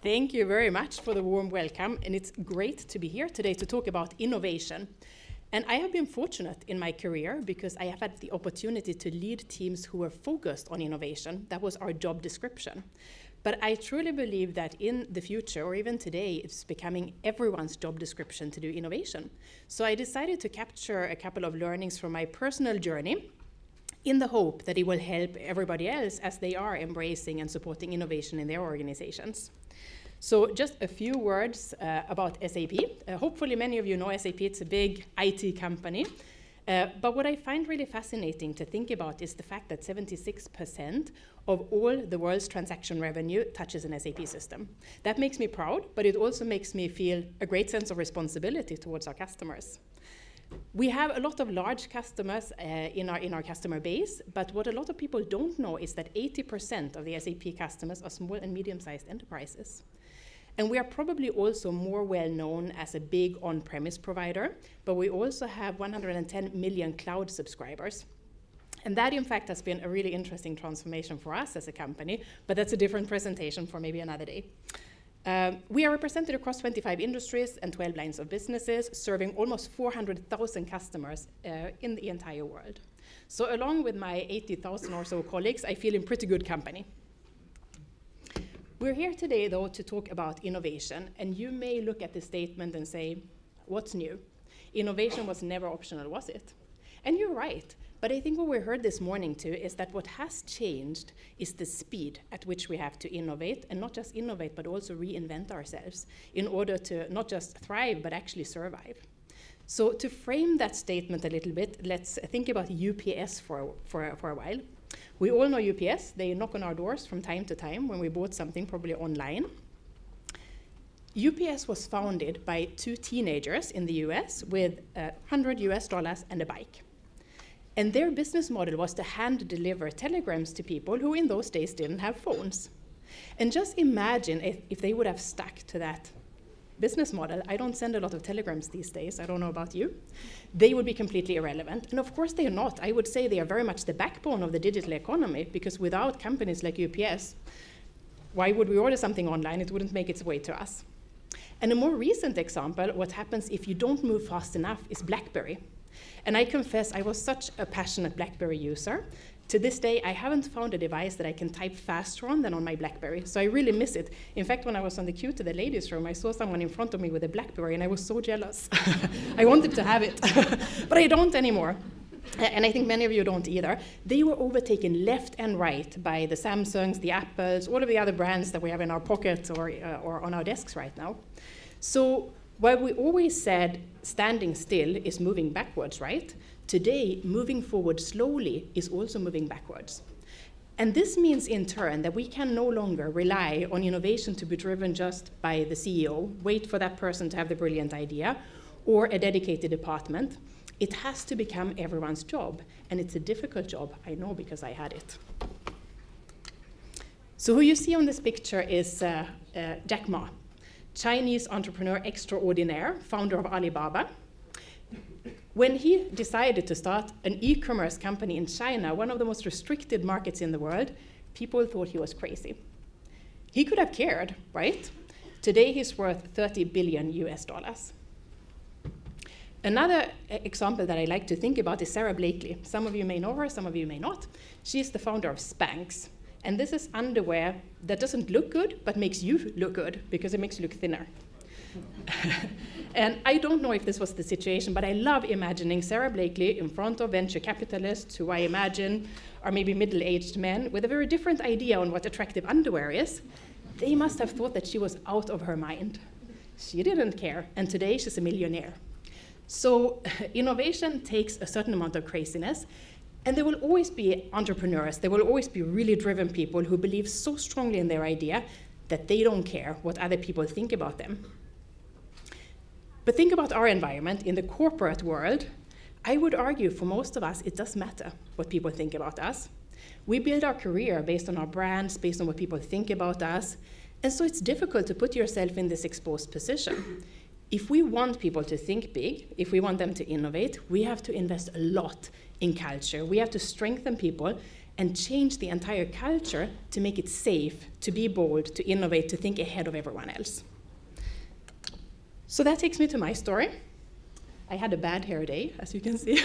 Thank you very much for the warm welcome, and it's great to be here today to talk about innovation. And I have been fortunate in my career because I have had the opportunity to lead teams who were focused on innovation. That was our job description. But I truly believe that in the future, or even today, it's becoming everyone's job description to do innovation. So I decided to capture a couple of learnings from my personal journey in the hope that it will help everybody else as they are embracing and supporting innovation in their organizations. So just a few words about SAP. Hopefully many of you know SAP, it's a big IT company. But what I find really fascinating to think about is the fact that 76% of all the world's transaction revenue touches an SAP system. That makes me proud, but it also makes me feel a great sense of responsibility towards our customers. We have a lot of large customers in our customer base, but what a lot of people don't know is that 80% of the SAP customers are small and medium-sized enterprises. And we are probably also more well known as a big on-premise provider, but we also have 110 million cloud subscribers. And that, in fact, has been a really interesting transformation for us as a company, but that's a different presentation for maybe another day. We are represented across 25 industries and 12 lines of businesses, serving almost 400,000 customers in the entire world. So along with my 80,000 or so colleagues, I feel in pretty good company. We're here today, though, to talk about innovation, and you may look at this statement and say, what's new? Innovation was never optional, was it? And you're right, but I think what we heard this morning too is that what has changed is the speed at which we have to innovate, and not just innovate, but also reinvent ourselves in order to not just thrive, but actually survive. So to frame that statement a little bit, let's think about UPS for a while. We all know UPS. They knock on our doors from time to time when we bought something, probably online. UPS was founded by two teenagers in the US with $100 and a bike. And their business model was to hand deliver telegrams to people who in those days didn't have phones. And just imagine if they would have stuck to that business model. I don't send a lot of telegrams these days. I don't know about you. They would be completely irrelevant. And of course they are not. I would say they are very much the backbone of the digital economy, because without companies like UPS, why would we order something online? It wouldn't make its way to us. And a more recent example, what happens if you don't move fast enough, is BlackBerry. And I confess, I was such a passionate BlackBerry user. To this day, I haven't found a device that I can type faster on than on my BlackBerry, so I really miss it. In fact, when I was on the queue to the ladies' room, I saw someone in front of me with a BlackBerry, and I was so jealous. I wanted to have it, but I don't anymore. And I think many of you don't either. They were overtaken left and right by the Samsungs, the Apples, all of the other brands that we have in our pockets or on our desks right now. So while we always said standing still is moving backwards, right? Today, moving forward slowly is also moving backwards. And this means, in turn, that we can no longer rely on innovation to be driven just by the CEO, wait for that person to have the brilliant idea, or a dedicated department. It has to become everyone's job, and it's a difficult job, I know, because I had it. So who you see on this picture is Jack Ma, Chinese entrepreneur extraordinaire, founder of Alibaba. When he decided to start an e-commerce company in China, one of the most restricted markets in the world, people thought he was crazy. He could have cared, right? Today he's worth $30 billion US. Another example that I like to think about is Sarah Blakely. Some of you may know her, some of you may not. She's the founder of Spanx. And this is underwear that doesn't look good, but makes you look good, because it makes you look thinner. And I don't know if this was the situation, but I love imagining Sarah Blakely in front of venture capitalists who I imagine are maybe middle-aged men with a very different idea on what attractive underwear is. They must have thought that she was out of her mind. She didn't care, and today she's a millionaire. So innovation takes a certain amount of craziness, and there will always be entrepreneurs, there will always be really driven people who believe so strongly in their idea that they don't care what other people think about them. But think about our environment in the corporate world. I would argue for most of us, it does matter what people think about us. We build our career based on our brands, based on what people think about us. And so it's difficult to put yourself in this exposed position. If we want people to think big, if we want them to innovate, we have to invest a lot in culture. We have to strengthen people. and change the entire culture to make it safe, to be bold, to innovate, to think ahead of everyone else. So that takes me to my story. I had a bad hair day, as you can see.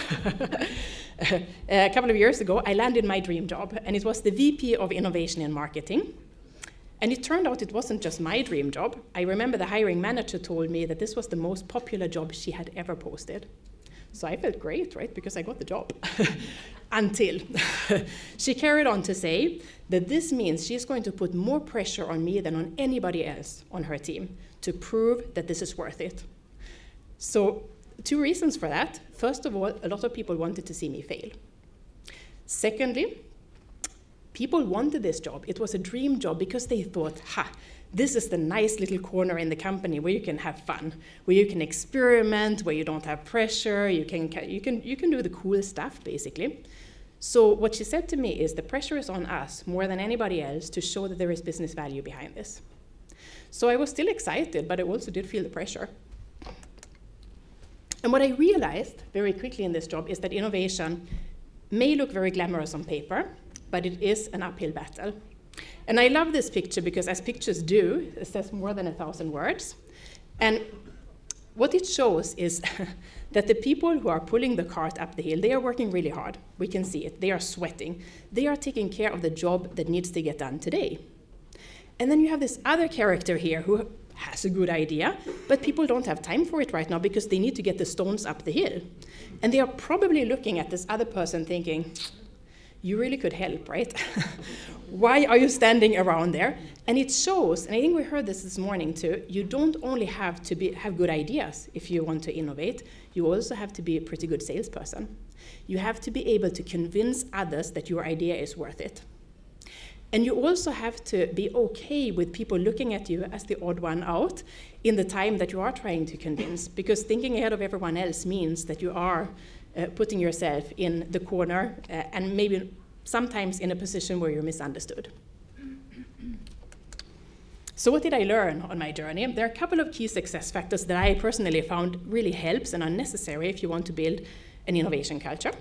A couple of years ago, I landed my dream job, and it was the VP of Innovation in Marketing. And it turned out it wasn't just my dream job. I remember the hiring manager told me that this was the most popular job she had ever posted. So I felt great, right, because I got the job. Until she carried on to say that this means she's going to put more pressure on me than on anybody else on her team to prove that this is worth it. So 2 reasons for that. First of all, a lot of people wanted to see me fail. Secondly, people wanted this job. It was a dream job because they thought, this is the nice little corner in the company where you can have fun, where you can experiment, where you don't have pressure, you can do the cool stuff, basically. So what she said to me is the pressure is on us more than anybody else to show that there is business value behind this. So I was still excited, but I also did feel the pressure. And what I realized very quickly in this job is that innovation may look very glamorous on paper, but it is an uphill battle. And I love this picture because, as pictures do, it says more than 1,000 words. And what it shows is that the people who are pulling the cart up the hill, they are working really hard. We can see it. They are sweating. They are taking care of the job that needs to get done today. And then you have this other character here who has a good idea, but people don't have time for it right now because they need to get the stones up the hill. And they are probably looking at this other person thinking, you really could help, right? Why are you standing around there? And it shows, and I think we heard this morning too, you don't only have to have good ideas if you want to innovate, you also have to be a pretty good salesperson. You have to be able to convince others that your idea is worth it. And you also have to be okay with people looking at you as the odd one out in the time that you are trying to convince, because thinking ahead of everyone else means that you are putting yourself in the corner and maybe sometimes in a position where you're misunderstood. So what did I learn on my journey? There are a couple of key success factors that I personally found really helps and are necessary if you want to build an innovation culture.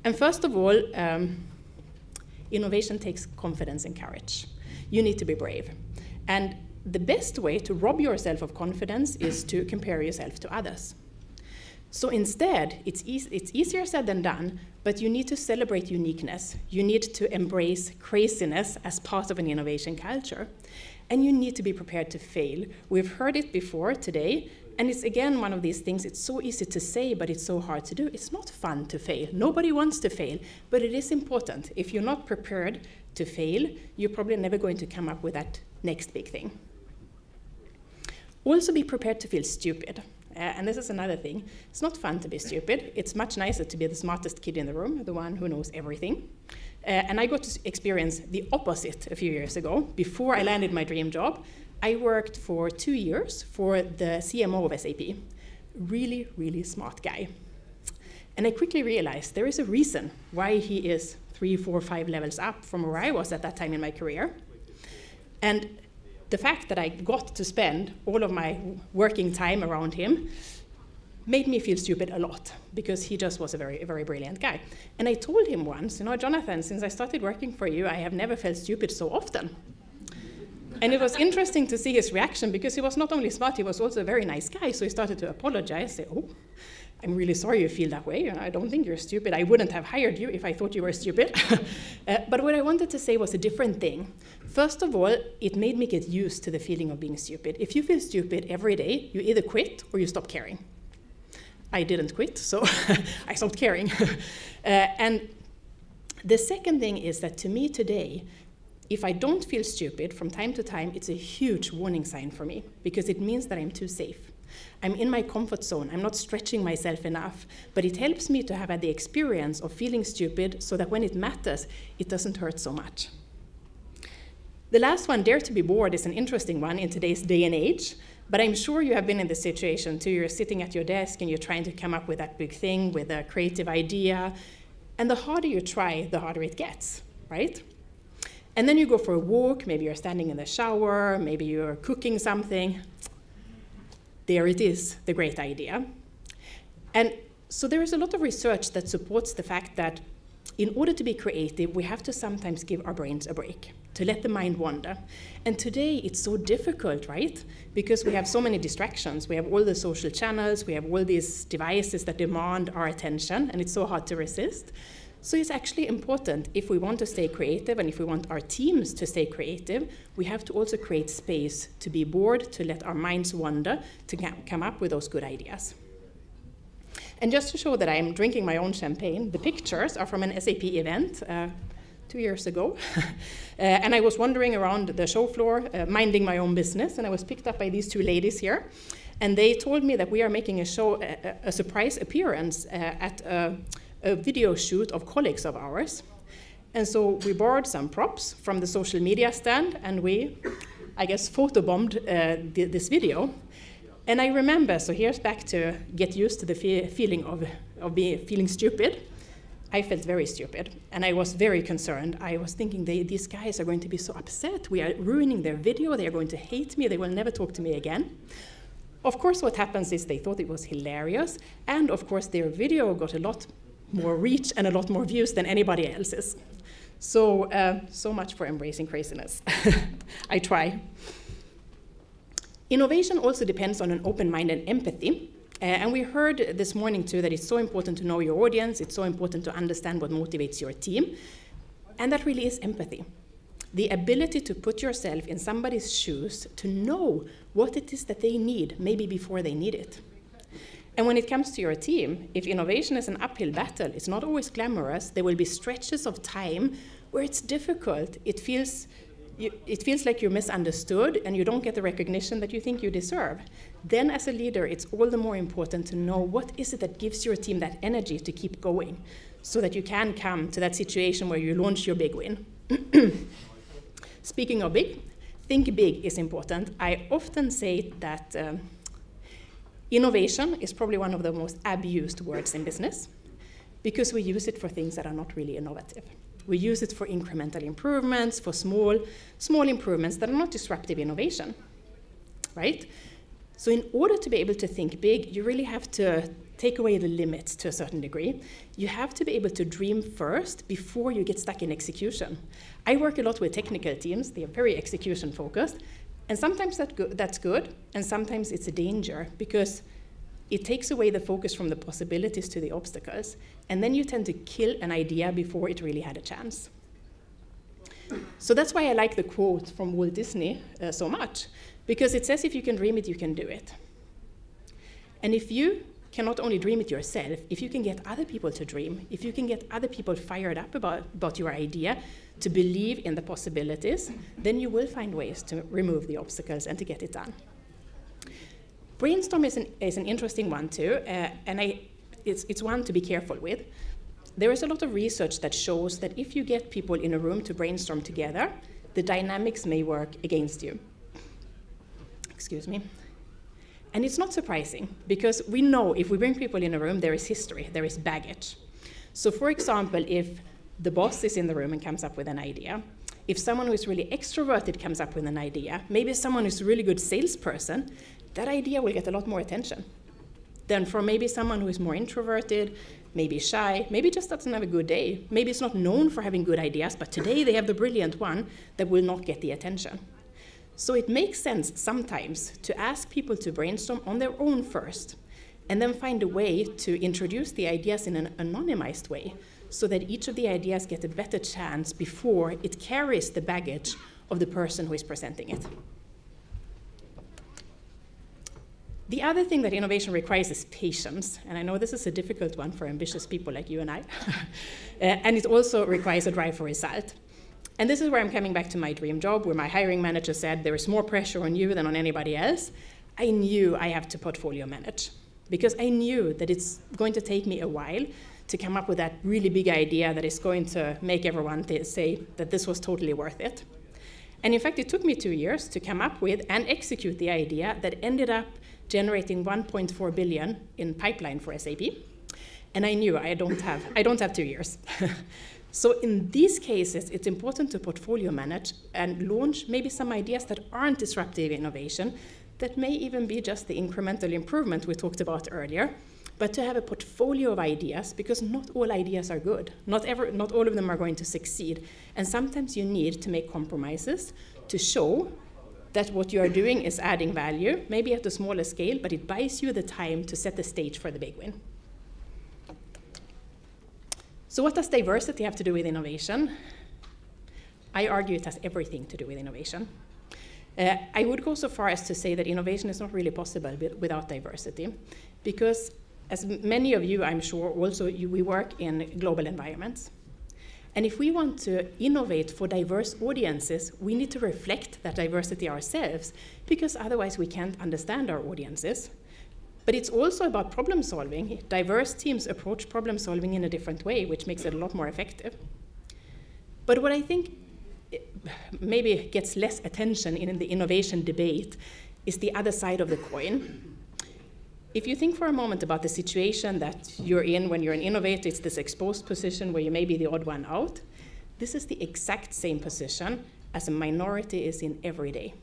And first of all, innovation takes confidence and courage. You need to be brave. And the best way to rob yourself of confidence is to compare yourself to others. So instead, it's easier said than done, but you need to celebrate uniqueness. You need to embrace craziness as part of an innovation culture. And you need to be prepared to fail. We've heard it before today, and it's again one of these things, it's so easy to say, but it's so hard to do. It's not fun to fail. Nobody wants to fail, but it is important. If you're not prepared to fail, you're probably never going to come up with that next big thing. Also be prepared to feel stupid. And this is another thing. It's not fun to be stupid. It's much nicer to be the smartest kid in the room, the one who knows everything. And I got to experience the opposite a few years ago. Before I landed my dream job, I worked for 2 years for the CMO of SAP. Really, really smart guy. And I quickly realized there is a reason why he is 3, 4, 5 levels up from where I was at that time in my career. And the fact that I got to spend all of my working time around him made me feel stupid a lot, because he just was a very, very brilliant guy. And I told him once, Jonathan, since I started working for you, I have never felt stupid so often. And it was interesting to see his reaction, because he was not only smart, he was also a very nice guy. So he started to apologize, say, oh, I'm really sorry you feel that way. I don't think you're stupid. I wouldn't have hired you if I thought you were stupid. But what I wanted to say was a different thing. First of all, it made me get used to the feeling of being stupid. If you feel stupid every day, you either quit or you stop caring. I didn't quit, so I stopped caring. And the second thing is that to me today, if I don't feel stupid from time to time, it's a huge warning sign for me, because it means that I'm too safe. I'm in my comfort zone. I'm not stretching myself enough. But it helps me to have had the experience of feeling stupid so that when it matters, it doesn't hurt so much. The last one, dare to be bored, is an interesting one in today's day and age. But I'm sure you have been in this situation too. You're sitting at your desk and you're trying to come up with that big thing, with a creative idea. And the harder you try, the harder it gets, right? And then you go for a walk. Maybe you're standing in the shower. Maybe you're cooking something. There it is, the great idea. And so there is a lot of research that supports the fact that in order to be creative, we have to sometimes give our brains a break, to let the mind wander. And today it's so difficult, right? Because we have so many distractions. We have all the social channels, we have all these devices that demand our attention, and it's so hard to resist. So it's actually important, if we want to stay creative and if we want our teams to stay creative, we have to also create space to be bored, to let our minds wander, to come up with those good ideas. And just to show that I am drinking my own champagne, the pictures are from an SAP event 2 years ago. And I was wandering around the show floor, minding my own business, and I was picked up by these two ladies here. And they told me that we are making a show, a surprise appearance at a video shoot of colleagues of ours. And so we borrowed some props from the social media stand, and we, I guess, photobombed this video. And I remember, so here's back to get used to the feeling of feeling stupid. I felt very stupid, and I was very concerned. I was thinking, these guys are going to be so upset. We are ruining their video. They are going to hate me. They will never talk to me again. Of course, what happens is they thought it was hilarious, and of course, their video got a lot more reach and a lot more views than anybody else's. So, so much for embracing craziness. I try. Innovation also depends on an open mind and empathy. And we heard this morning too that it's so important to know your audience, it's so important to understand what motivates your team. And that really is empathy. The ability to put yourself in somebody's shoes, to know what it is that they need, maybe before they need it. And when it comes to your team, if innovation is an uphill battle, it's not always glamorous. There will be stretches of time where it's difficult. It feels like you're misunderstood and you don't get the recognition that you think you deserve. Then as a leader, it's all the more important to know what is it that gives your team that energy to keep going so that you can come to that situation where you launch your big win. Speaking of big, think big is important. I often say that innovation is probably one of the most abused words in business because we use it for things that are not really innovative. We use it for incremental improvements, for small improvements that are not disruptive innovation, right? So in order to be able to think big, you really have to take away the limits to a certain degree. You have to be able to dream first before you get stuck in execution. I work a lot with technical teams. They are very execution focused. And sometimes that's good, and sometimes it's a danger because it takes away the focus from the possibilities to the obstacles, and then you tend to kill an idea before it really had a chance. So that's why I like the quote from Walt Disney so much, because it says if you can dream it, you can do it. And if you can not only dream it yourself, if you can get other people to dream, if you can get other people fired up about your idea, to believe in the possibilities, then you will find ways to remove the obstacles and to get it done. Brainstorm is an interesting one too, and it's one to be careful with. There is a lot of research that shows that if you get people in a room to brainstorm together, the dynamics may work against you. Excuse me. And it's not surprising, because we know if we bring people in a room, there is history, there is baggage. So for example, if the boss is in the room and comes up with an idea, if someone who is really extroverted comes up with an idea, maybe someone who's a really good salesperson, that idea will get a lot more attention than from maybe someone who is more introverted, maybe shy, maybe just doesn't have a good day. Maybe it's not known for having good ideas, but today they have the brilliant one that will not get the attention. So it makes sense sometimes to ask people to brainstorm on their own first, and then find a way to introduce the ideas in an anonymized way, so that each of the ideas get a better chance before it carries the baggage of the person who is presenting it. The other thing that innovation requires is patience, and I know this is a difficult one for ambitious people like you and I, and it also requires a drive for result. And this is where I'm coming back to my dream job, where my hiring manager said there is more pressure on you than on anybody else. I knew I have to portfolio manage, because I knew that it's going to take me a while to come up with that really big idea that is going to make everyone say that this was totally worth it. And in fact, it took me 2 years to come up with and execute the idea that ended up generating 1.4 billion in pipeline for SAP. And I knew I don't have 2 years. So in these cases, it's important to portfolio manage and launch maybe some ideas that aren't disruptive innovation, that may even be just the incremental improvement we talked about earlier, but to have a portfolio of ideas, because not all ideas are good. Not all of them are going to succeed. And sometimes you need to make compromises to show that what you are doing is adding value, maybe at a smaller scale, but it buys you the time to set the stage for the big win. So what does diversity have to do with innovation? I argue it has everything to do with innovation. I would go so far as to say that innovation is not really possible without diversity, because as many of you, I'm sure, also we work in global environments. And if we want to innovate for diverse audiences, we need to reflect that diversity ourselves, because otherwise we can't understand our audiences. But it's also about problem solving. Diverse teams approach problem solving in a different way, which makes it a lot more effective. But what I think maybe gets less attention in the innovation debate is the other side of the coin. If you think for a moment about the situation that you're in when you're an innovator, it's this exposed position where you may be the odd one out. This is the exact same position as a minority is in every day.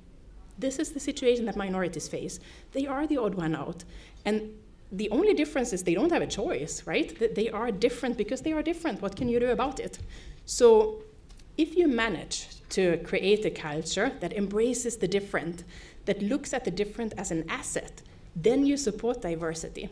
This is the situation that minorities face. They are the odd one out. And the only difference is they don't have a choice, right? They are different because they are different. What can you do about it? So if you manage to create a culture that embraces the different, that looks at the different as an asset, then you support diversity.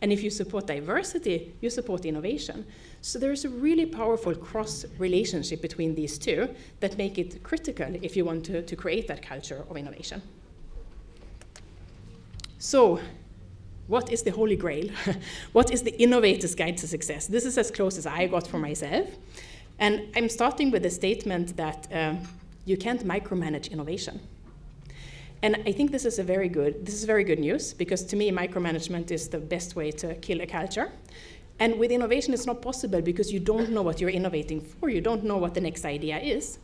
And if you support diversity, you support innovation. So there's a really powerful cross-relationship between these two that make it critical if you want to create that culture of innovation. So what is the Holy Grail? What is the innovator's guide to success? This is as close as I got for myself. And I'm starting with the statement that you can't micromanage innovation. And I think this is very good news, because to me, micromanagement is the best way to kill a culture. And with innovation, it's not possible because you don't know what you're innovating for. You don't know what the next idea is.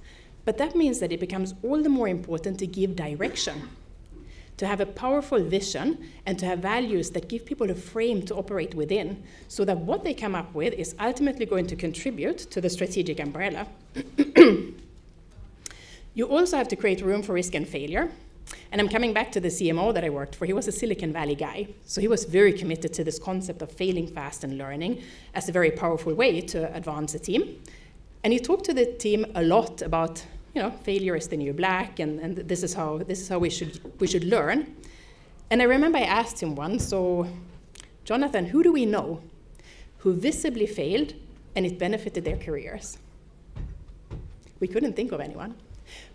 But that means that it becomes all the more important to give direction, to have a powerful vision, and to have values that give people a frame to operate within, so that what they come up with is ultimately going to contribute to the strategic umbrella. You also have to create room for risk and failure. And I'm coming back to the CMO that I worked for. He was a Silicon Valley guy. So he was very committed to this concept of failing fast and learning as a very powerful way to advance a team. And he talked to the team a lot about, failure is the new black, and this is how we should learn. And I remember I asked him once, so Jonathan, who do we know who visibly failed and it benefited their careers? We couldn't think of anyone.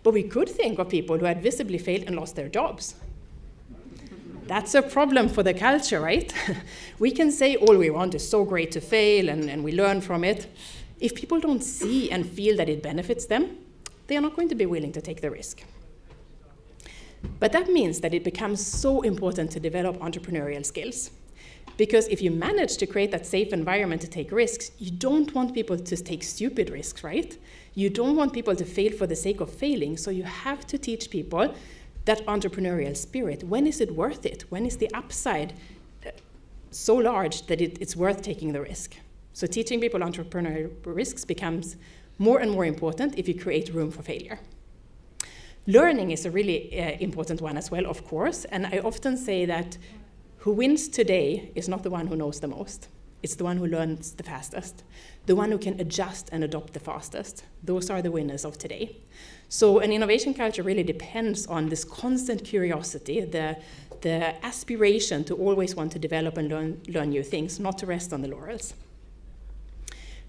But we could think of people who had visibly failed and lost their jobs. That's a problem for the culture, right? We can say all we want is so great to fail and we learn from it. If people don't see and feel that it benefits them, they are not going to be willing to take the risk. But that means that it becomes so important to develop entrepreneurial skills. Because if you manage to create that safe environment to take risks, you don't want people to take stupid risks, right? You don't want people to fail for the sake of failing, so you have to teach people that entrepreneurial spirit. When is it worth it? When is the upside so large that it's worth taking the risk? So teaching people entrepreneurial risks becomes more and more important if you create room for failure. Learning is a really important one as well, of course, and I often say that who wins today is not the one who knows the most. It's the one who learns the fastest, the one who can adjust and adopt the fastest. Those are the winners of today. So an innovation culture really depends on this constant curiosity, the aspiration to always want to develop and learn new things, not to rest on the laurels.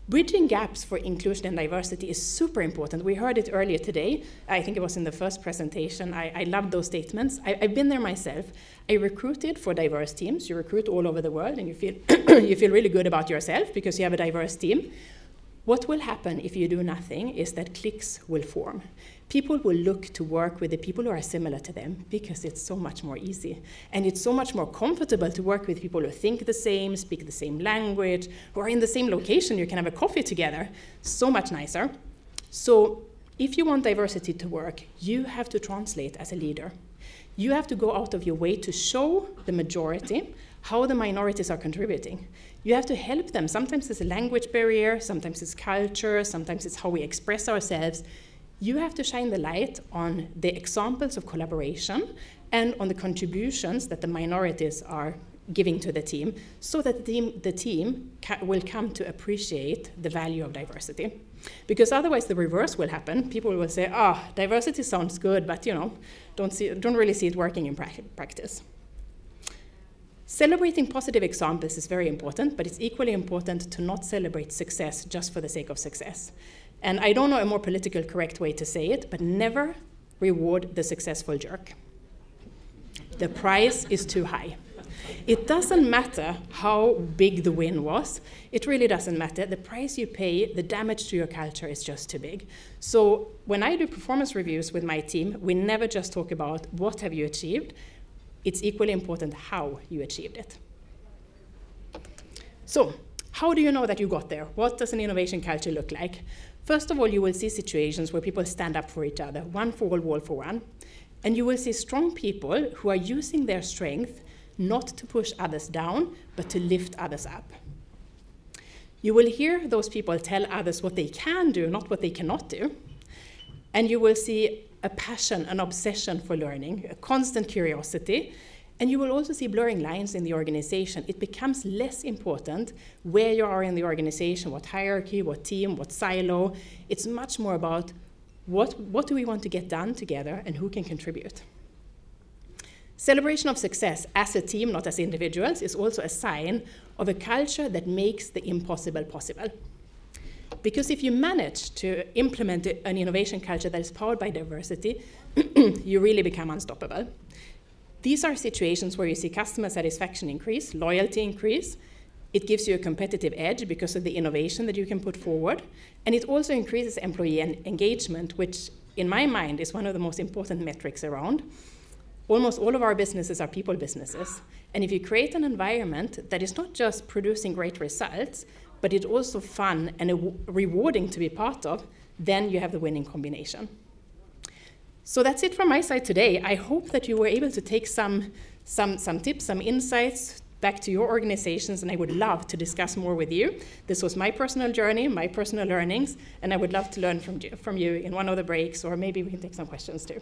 Bridging gaps for inclusion and diversity is super important. We heard it earlier today. I think it was in the first presentation. I love those statements. I've been there myself. I recruited for diverse teams. You recruit all over the world, and you feel, you feel really good about yourself because you have a diverse team. What will happen if you do nothing is that cliques will form. People will look to work with the people who are similar to them because it's so much more easy. And it's so much more comfortable to work with people who think the same, speak the same language, who are in the same location. You can have a coffee together. So much nicer. So if you want diversity to work, you have to translate as a leader. You have to go out of your way to show the majority how the minorities are contributing. You have to help them. Sometimes it's a language barrier, sometimes it's culture, sometimes it's how we express ourselves. You have to shine the light on the examples of collaboration and on the contributions that the minorities are giving to the team, so that the team will come to appreciate the value of diversity. Because otherwise the reverse will happen. People will say, diversity sounds good, but don't really see it working in practice. Celebrating positive examples is very important, but it's equally important to not celebrate success just for the sake of success. And I don't know a more politically correct way to say it, but never reward the successful jerk. The price is too high. It doesn't matter how big the win was. It really doesn't matter. The price you pay, the damage to your culture is just too big. So when I do performance reviews with my team, we never just talk about what have you achieved. It's equally important how you achieved it. So how do you know that you got there? What does an innovation culture look like? First of all, you will see situations where people stand up for each other, one for all for one. And you will see strong people who are using their strength not to push others down, but to lift others up. You will hear those people tell others what they can do, not what they cannot do. And you will see a passion, an obsession for learning, a constant curiosity. And you will also see blurring lines in the organization. It becomes less important where you are in the organization, what hierarchy, what team, what silo. It's much more about what do we want to get done together and who can contribute. Celebration of success as a team, not as individuals, is also a sign of a culture that makes the impossible possible. Because if you manage to implement an innovation culture that is powered by diversity, you really become unstoppable. These are situations where you see customer satisfaction increase, loyalty increase. It gives you a competitive edge because of the innovation that you can put forward. And it also increases employee engagement, which in my mind is one of the most important metrics around. Almost all of our businesses are people businesses. And if you create an environment that is not just producing great results, but it's also fun and rewarding to be part of, then you have the winning combination. So that's it from my side today. I hope that you were able to take some tips, some insights back to your organizations, and I would love to discuss more with you. This was my personal journey, my personal learnings, and I would love to learn from you in one of the breaks, or maybe we can take some questions too.